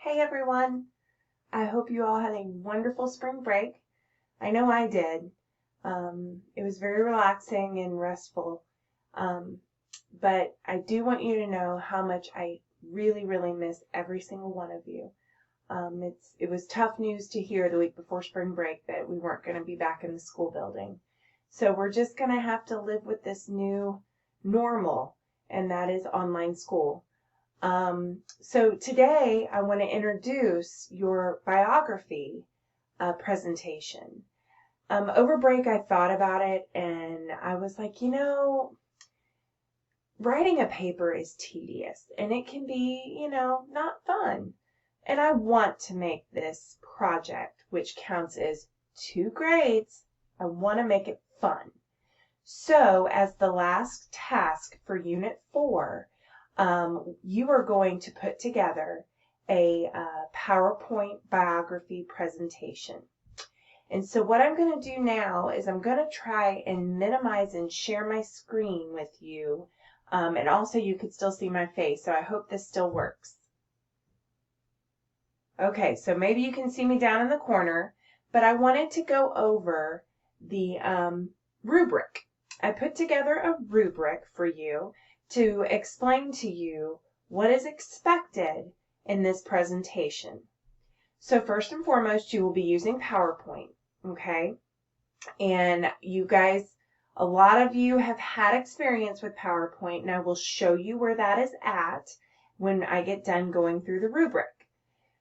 Hey everyone! I hope you all had a wonderful spring break. I know I did. It was very relaxing and restful. Um, but I do want you to know how much I really miss every single one of you. It was tough news to hear the week before spring break that we weren't going to be back in the school building. So we're just going to have to live with this new normal, and that is online school. So today I want to introduce your biography presentation. Over break I thought about it and I was like, writing a paper is tedious and it can be, not fun. And I want to make this project, which counts as 2 grades, I want to make it fun. So as the last task for Unit 4, you are going to put together a PowerPoint biography presentation. And so what I'm going to do now is I'm going to try and minimize and share my screen with you. And also you could still see my face, so I hope this still works. Okay, so maybe you can see me down in the corner, but I wanted to go over the rubric. I put together a rubric for you to explain to you what is expected in this presentation. So first and foremost, you will be using PowerPoint, okay? And you guys, a lot of you have had experience with PowerPoint, and I will show you where that is at when I get done going through the rubric.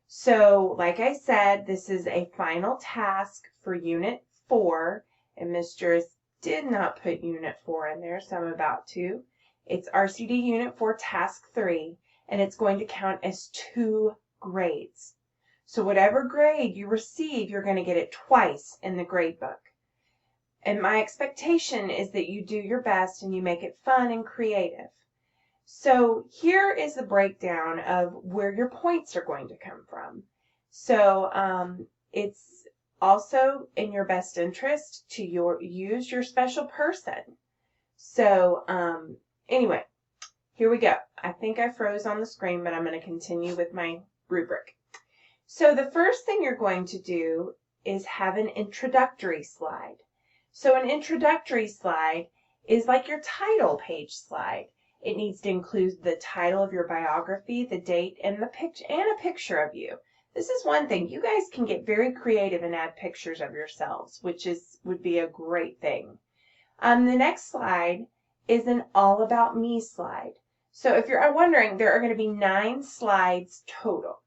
So, like I said, this is a final task for Unit 4, and Ms. Juris did not put Unit 4 in there, so I'm about to. It's RCD Unit 4 Task 3, and it's going to count as 2 grades. So whatever grade you receive, you're going to get it twice in the grade book. And my expectation is that you do your best and you make it fun and creative. So here is the breakdown of where your points are going to come from. So it's also in your best interest to use your special person. So anyway, here we go. I think I froze on the screen, but I'm going to continue with my rubric. So the first thing you're going to do is have an introductory slide. So an introductory slide is like your title page slide. It needs to include the title of your biography, the date, and a picture of you. This is one thing. You guys can get very creative and add pictures of yourselves, which would be a great thing. The next slide is an all about me slide. So if you're wondering, there are going to be 9 slides total.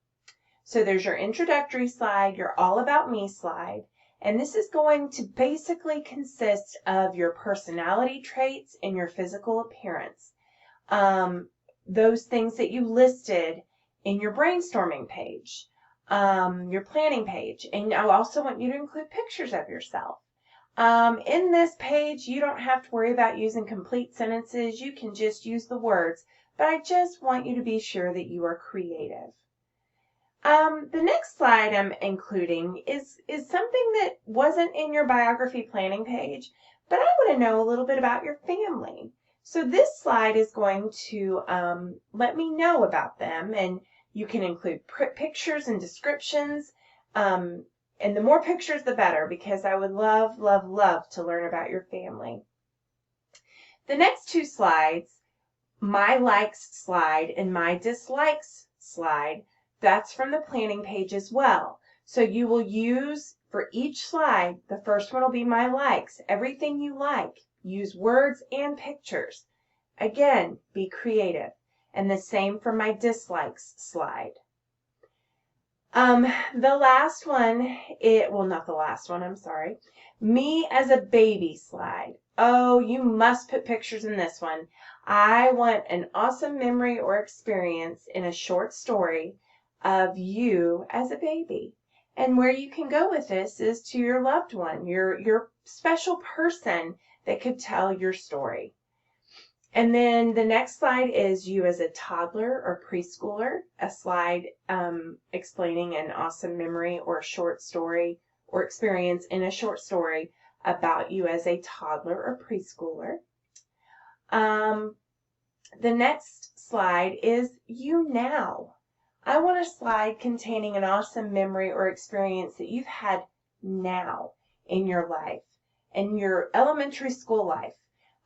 So there's your introductory slide, your all about me slide, and this is going to basically consist of your personality traits and your physical appearance. Those things that you listed in your brainstorming page, your planning page, and I also want you to include pictures of yourself. In this page, you don't have to worry about using complete sentences. You can just use the words, but I just want you to be sure that you are creative. The next slide I'm including is something that wasn't in your biography planning page, but I want to know a little bit about your family. So this slide is going to let me know about them, and you can include pictures and descriptions, and the more pictures the better, because I would love to learn about your family. The next 2 slides, my likes slide and my dislikes slide, that's from the planning page as well. So you will use, for each slide, the first one will be my likes, everything you like. Use words and pictures. Again, be creative. And the same for my dislikes slide. The last one, not the last one, I'm sorry. Me as a baby slide. Oh, you must put pictures in this one. I want an awesome memory or experience in a short story of you as a baby. And where you can go with this is to your loved one, your special person that could tell your story. And then the next slide is you as a toddler or preschooler, a slide explaining an awesome memory or a short story or experience in a short story about you as a toddler or preschooler. The next slide is you now. I want a slide containing an awesome memory or experience that you've had now in your life, in your elementary school life.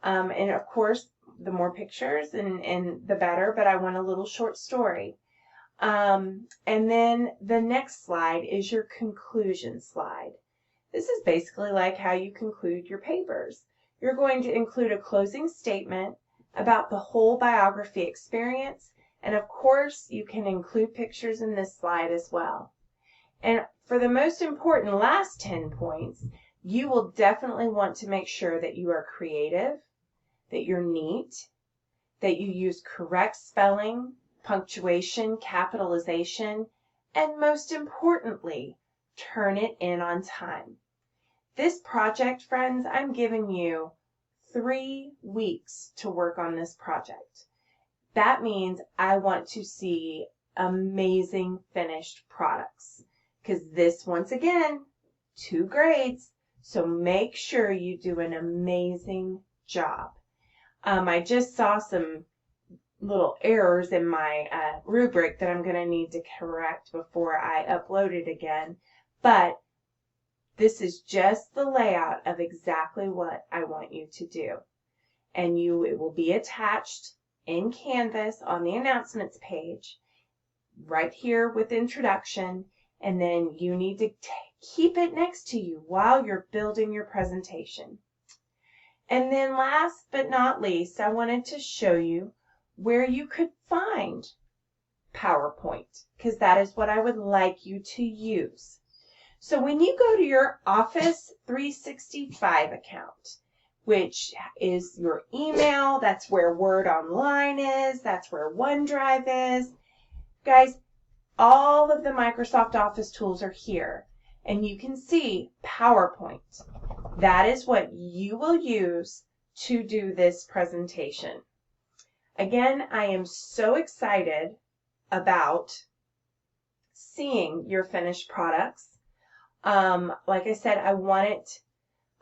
And of course, the more pictures and the better, but I want a little short story. And then the next slide is your conclusion slide. This is basically like how you conclude your papers. You're going to include a closing statement about the whole biography experience, and of course you can include pictures in this slide as well. And for the most important last 10 points, you will definitely want to make sure that you are creative, that you're neat, that you use correct spelling, punctuation, capitalization, and most importantly, turn it in on time. This project, friends, I'm giving you 3 weeks to work on this project. That means I want to see amazing finished products, because this, once again, 2 grades, so make sure you do an amazing job. I just saw some little errors in my rubric that I'm going to need to correct before I upload it again, but this is just the layout of exactly what I want you to do. And it will be attached in Canvas on the announcements page, right here with introduction, and then you need to keep it next to you while you're building your presentation. And then last but not least, I wanted to show you where you could find PowerPoint, because that is what I would like you to use. So when you go to your Office 365 account, which is your email, that's where Word Online is, that's where OneDrive is. Guys, all of the Microsoft Office tools are here, and you can see PowerPoint. That is what you will use to do this presentation. Again, I am so excited about seeing your finished products. Like I said, I want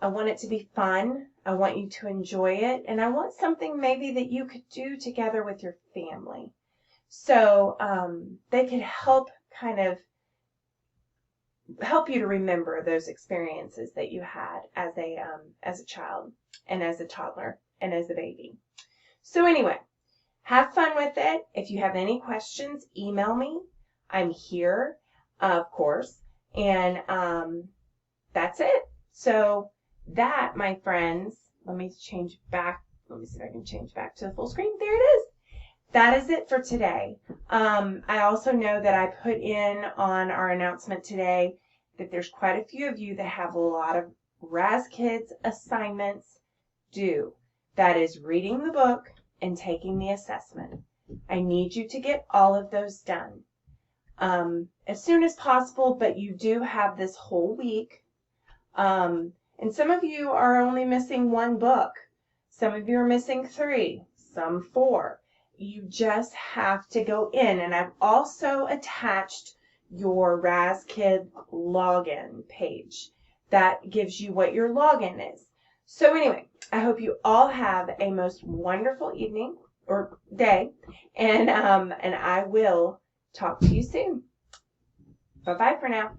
it to be fun. I want you to enjoy it, and I want something maybe that you could do together with your family. So they could help you to remember those experiences that you had as a child and as a toddler and as a baby. So anyway, have fun with it. If you have any questions, email me. I'm here, of course, and that's it. So that, my friends, let me change back. Let me see if I can change back to the full screen. There it is. That is it for today. I also know that I put in on our announcement today that there's quite a few of you that have a lot of Raz Kids assignments due. That is reading the book and taking the assessment. I need you to get all of those done as soon as possible, but you do have this whole week. And some of you are only missing 1 book. Some of you are missing 3, some 4. You just have to go in, and I've also attached your Raz Kid login page. That gives you what your login is. So anyway, I hope you all have a most wonderful evening or day, and I will talk to you soon. Bye-bye for now.